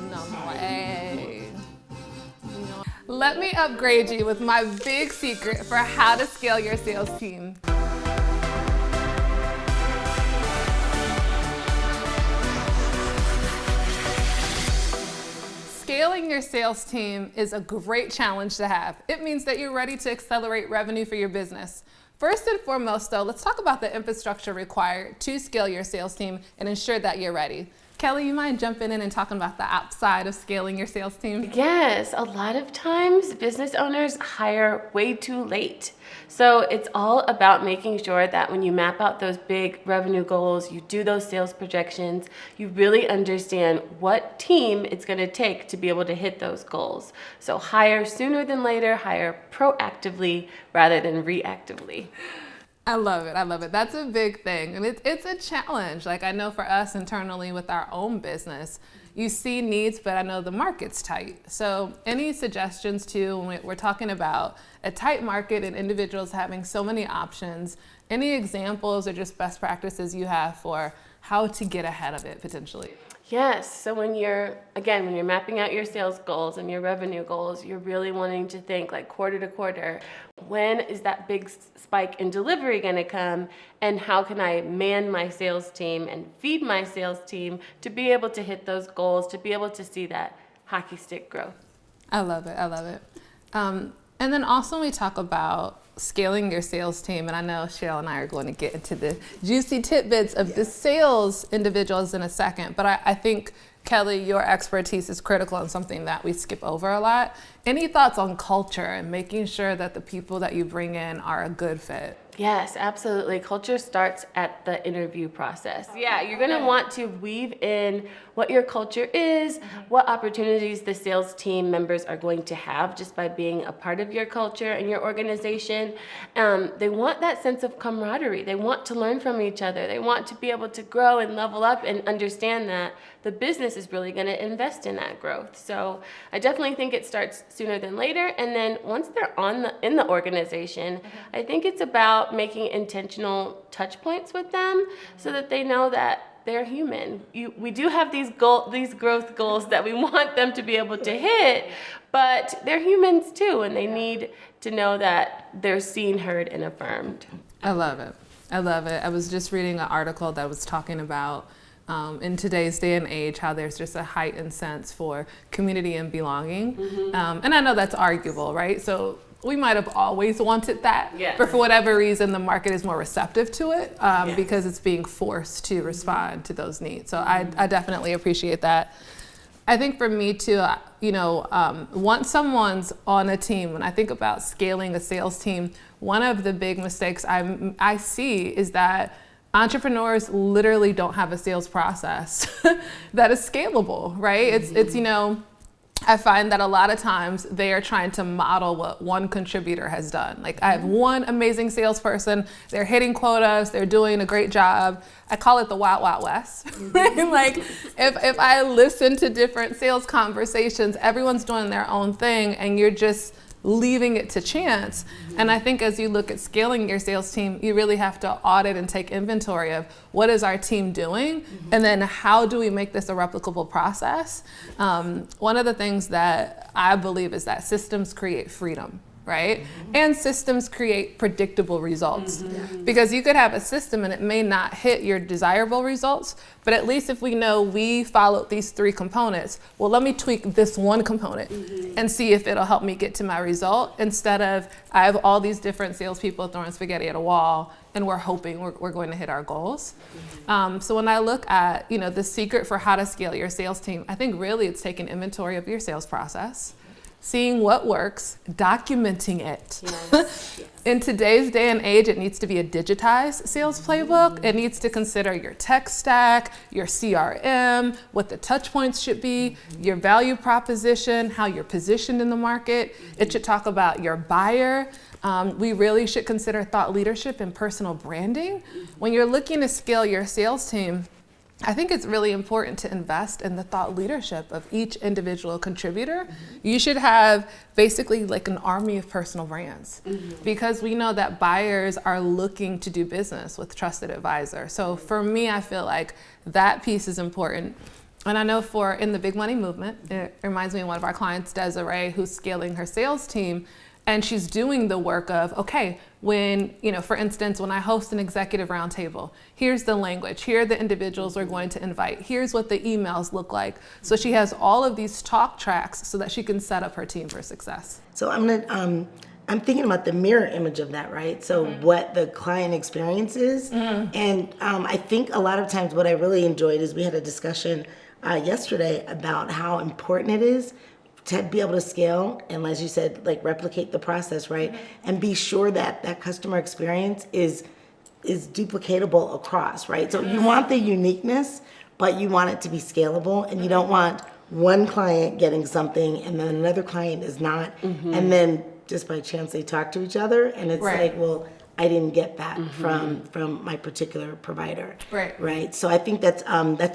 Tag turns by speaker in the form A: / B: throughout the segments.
A: No way. Let me upgrade you with my big secret for how to scale your sales team. Scaling your sales team is a great challenge to have. It means that you're ready to accelerate revenue for your business. First and foremost, though, let's talk about the infrastructure required to scale your sales team and ensure that you're ready. Kelly, you mind jumping in and talking about the outside of scaling your sales team?
B: Yes, a lot of times business owners hire way too late. So it's all about making sure that when you map out those big revenue goals, you do those sales projections, you really understand what team it's going to take to be able to hit those goals. So hire sooner than later, hire proactively rather than reactively.
A: I love it. I love it. That's a big thing. And it's a challenge. Like I know for us internally with our own business, you see needs, but I know the market's tight. So any suggestions too, when we're talking about a tight market and individuals having so many options, any examples or just best practices you have for how to get ahead of it potentially?
B: Yes, so when you're mapping out your sales goals and your revenue goals, you're really wanting to think like quarter to quarter, when is that big spike in delivery going to come, and how can I man my sales team and feed my sales team to be able to hit those goals, to be able to see that hockey stick growth.
A: I love it. I love it. And then also we talk about scaling your sales team, and I know Cheryl and I are going to get into the juicy tidbits of the sales individuals in a second, but I think, Kelly, your expertise is critical and something that we skip over a lot. Any thoughts on culture and making sure that the people that you bring in are a good fit?
B: Yes, absolutely. Culture starts at the interview process. Yeah, you're going to want to weave in what your culture is, what opportunities the sales team members are going to have just by being a part of your culture and your organization. They want that sense of camaraderie. They want to learn from each other. They want to be able to grow and level up and understand that the business is really going to invest in that growth. So I definitely think it starts sooner than later. And then once they're in the organization, I think it's about making intentional touch points with them so that they know that they're human. We do have these growth goals that we want them to be able to hit, but they're humans too, and they need to know that they're seen, heard, and affirmed.
A: I love it. I love it. I was just reading an article that was talking about in today's day and age, how there's just a heightened sense for community and belonging. And I know that's arguable, right? So we might have always wanted that, but for whatever reason, the market is more receptive to it because it's being forced to respond to those needs. So I definitely appreciate that. I think for me too, once someone's on a team, when I think about scaling a sales team, one of the big mistakes I see is that entrepreneurs literally don't have a sales process that is scalable, right? It's I find that a lot of times they are trying to model what one contributor has done. Like I have one amazing salesperson, they're hitting quotas, they're doing a great job. I call it the Wild Wild West, right? Like if I listen to different sales conversations, everyone's doing their own thing and you're just leaving it to chance. And I think as you look at scaling your sales team, you really have to audit and take inventory of what is our team doing, and then how do we make this a replicable process? One of the things that I believe is that systems create freedom, right? And systems create predictable results. Because you could have a system and it may not hit your desirable results, but at least if we know we followed these 3 components, well, let me tweak this one component and see if it'll help me get to my result, instead of I have all these different salespeople throwing spaghetti at a wall and we're hoping we're going to hit our goals. So when I look at the secret for how to scale your sales team, I think really it's taking inventory of your sales process, seeing what works, documenting it. Yes. In today's day and age, it needs to be a digitized sales playbook. It needs to consider your tech stack, your CRM, what the touch points should be, your value proposition, how you're positioned in the market. It should talk about your buyer. We really should consider thought leadership and personal branding. When you're looking to scale your sales team, I think it's really important to invest in the thought leadership of each individual contributor. You should have basically like an army of personal brands, because we know that buyers are looking to do business with trusted advisor. So for me, I feel like that piece is important. And I know in the big money movement, it reminds me of one of our clients, Desiree, who's scaling her sales team. And she's doing the work of, okay, when, for instance, when I host an executive roundtable, here's the language, here are the individuals we're going to invite, here's what the emails look like. So she has all of these talk tracks so that she can set up her team for success.
C: So I'm thinking about the mirror image of that, right? So what the client experience is. And I think a lot of times what I really enjoyed is we had a discussion yesterday about how important it is to be able to scale and, as you said, like replicate the process, right? And be sure that that customer experience is duplicatable across, right? So you want the uniqueness, but you want it to be scalable, and you don't want one client getting something and then another client is not, and then just by chance they talk to each other, and it's
A: Right.
C: like, well, I didn't get that from my particular provider.
A: Right.
C: So I think that's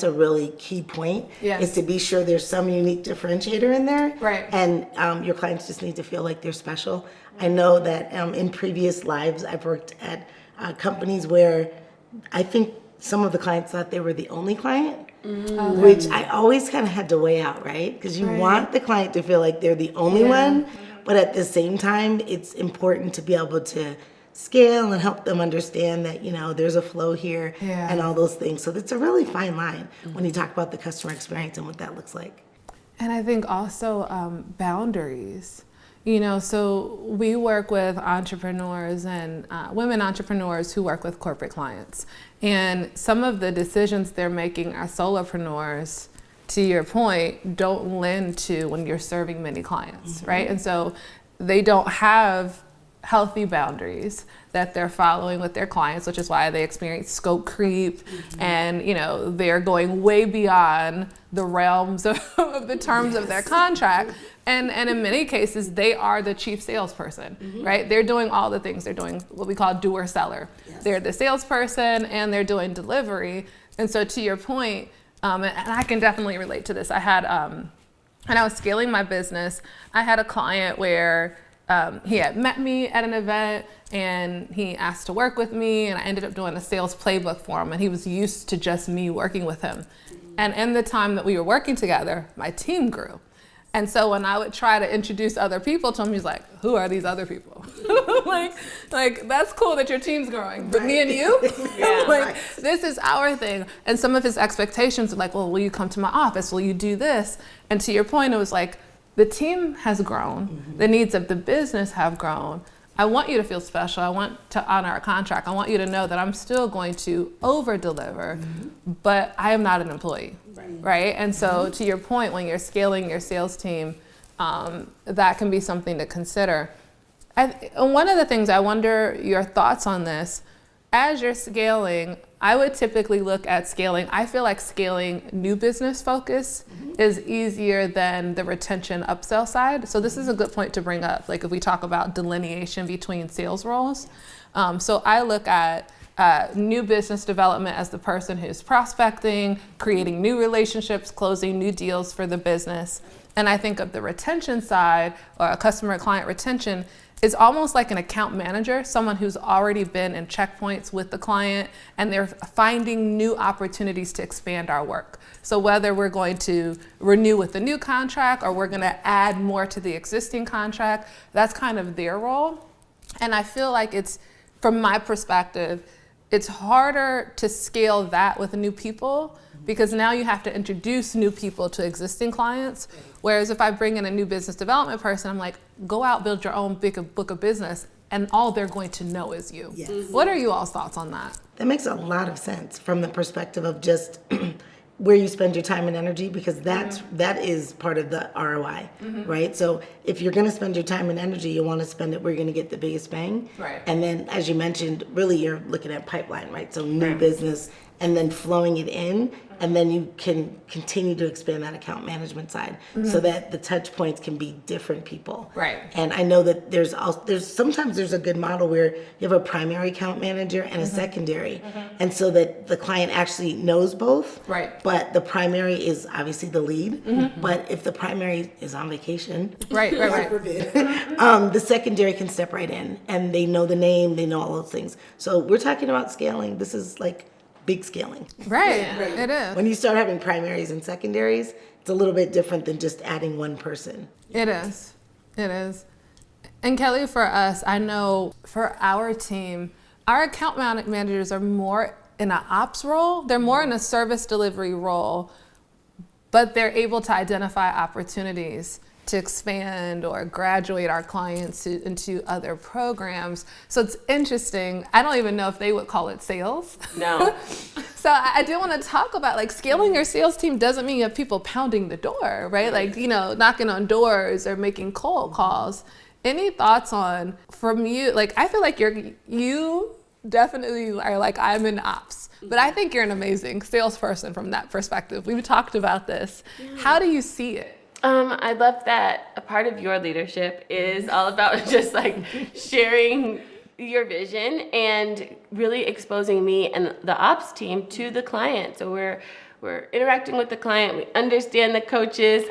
C: a really key point,
A: Yes.
C: is to be sure there's some unique differentiator in there.
A: Right.
C: And your clients just need to feel like they're special. I know that in previous lives I've worked at companies where I think some of the clients thought they were the only client, which I always kind of had to weigh out, right? Because you want the client to feel like they're the only one, but at the same time, it's important to be able to scale and help them understand that, there's a flow here and all those things. So it's a really fine line when you talk about the customer experience and what that looks like.
A: And I think also boundaries. So we work with entrepreneurs and women entrepreneurs who work with corporate clients. And some of the decisions they're making as solopreneurs, to your point, don't lend to when you're serving many clients, right? And so they don't have healthy boundaries that they're following with their clients, which is why they experience scope creep, and they're going way beyond the realms of the terms of their contract. And in many cases, they are the chief salesperson, right? They're doing all the things. They're doing what we call doer seller. Yes. They're the salesperson and they're doing delivery. And so to your point, and I can definitely relate to this. I had, when I was scaling my business, I had a client where he had met me at an event and he asked to work with me, and I ended up doing a sales playbook for him, and he was used to just me working with him. And in the time that we were working together, my team grew. And so when I would try to introduce other people to him, he's like, who are these other people? like that's cool that your team's growing, but me and you? This is our thing. And some of his expectations are like, well, will you come to my office? Will you do this? And to your point, it was like, the team has grown. The needs of the business have grown. I want you to feel special. I want to honor our contract. I want you to know that I'm still going to over-deliver, but I am not an employee, right? And so to your point, when you're scaling your sales team, that can be something to consider. And one of the things, I wonder your thoughts on this, as you're scaling, I would typically look at scaling. I feel like scaling new business focus is easier than the retention upsell side. So this is a good point to bring up, like if we talk about delineation between sales roles. So I look at new business development as the person who's prospecting, creating new relationships, closing new deals for the business. And I think of the retention side, or customer client retention, is almost like an account manager, someone who's already been in checkpoints with the client, and they're finding new opportunities to expand our work. So whether we're going to renew with a new contract or we're going to add more to the existing contract, that's kind of their role. And I feel like it's, from my perspective, it's harder to scale that with new people, because now you have to introduce new people to existing clients. Whereas if I bring in a new business development person, I'm like, go out, build your own big book of business, and all they're going to know is you.
C: Yes.
A: What are you all's thoughts on that?
C: That makes a lot of sense from the perspective of just where you spend your time and energy, because that is part of the ROI, right? So if you're going to spend your time and energy, you want to spend it where you're going to get the biggest bang.
A: Right.
C: And then, as you mentioned, really you're looking at pipeline, right? So new business, and then flowing it in, and then you can continue to expand that account management side so that the touch points can be different people.
A: Right.
C: And I know that there's sometimes a good model where you have a primary account manager and a secondary, and so that the client actually knows both.
A: Right.
C: But the primary is obviously the lead. But if the primary is on vacation,
A: Right.
C: the secondary can step right in, and they know the name, they know all those things. So we're talking about scaling. This is like big scaling.
A: Right, it is.
C: When you start having primaries and secondaries, it's a little bit different than just adding one person.
A: It is. It is. And Kelly, for us, I know for our team, our account managers are more in an ops role. They're more in a service delivery role, but they're able to identify opportunities to expand or graduate our clients into other programs. So it's interesting. I don't even know if they would call it sales.
B: No.
A: So I do want to talk about, like, scaling your sales team doesn't mean you have people pounding the door, right? Like, you know, knocking on doors or making cold calls. Any thoughts on, from you, like, I feel like you definitely are like, I'm in ops, but I think you're an amazing salesperson from that perspective. We've talked about this. How do you see it?
B: I love that a part of your leadership is all about just like sharing your vision and really exposing me and the ops team to the client. So we're interacting with the client, we understand the coaches,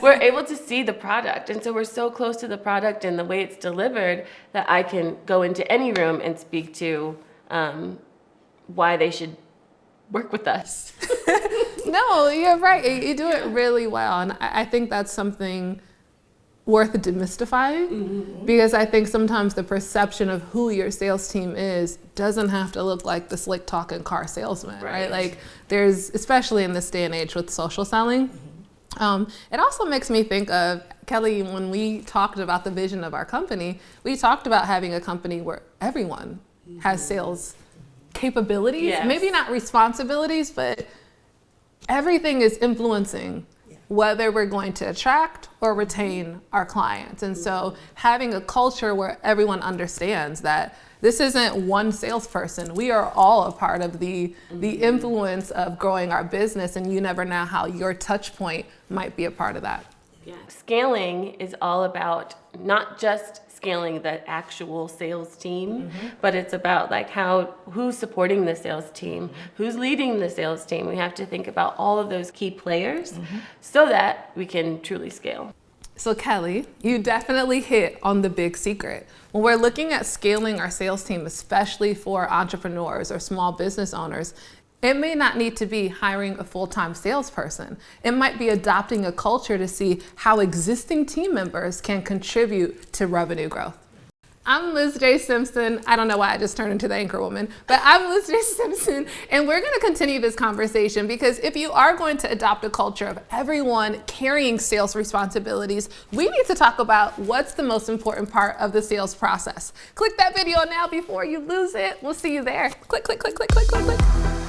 B: we're able to see the product. And so we're so close to the product and the way it's delivered that I can go into any room and speak to why they should work with us.
A: No, you're right. You do it really well. And I think that's something worth demystifying, because I think sometimes the perception of who your sales team is doesn't have to look like the slick talking car salesman, right? Like, there's, especially in this day and age with social selling, it also makes me think of, Kelly, when we talked about the vision of our company, we talked about having a company where everyone has sales capabilities, maybe not responsibilities, but everything is influencing whether we're going to attract or retain our clients. And so having a culture where everyone understands that this isn't one salesperson, we are all a part of the influence of growing our business, and you never know how your touch point might be a part of that.
B: Yeah. Scaling is all about not just scaling the actual sales team, but it's about like who's supporting the sales team, who's leading the sales team. We have to think about all of those key players so that we can truly scale.
A: So Kelly, you definitely hit on the big secret. When we're looking at scaling our sales team, especially for entrepreneurs or small business owners, it may not need to be hiring a full-time salesperson. It might be adopting a culture to see how existing team members can contribute to revenue growth. I'm LizJSimpson. I don't know why I just turned into the anchor woman, but I'm LizJSimpson, and we're going to continue this conversation, because if you are going to adopt a culture of everyone carrying sales responsibilities, we need to talk about what's the most important part of the sales process. Click that video now before you lose it. We'll see you there. Click, click, click, click, click, click, click.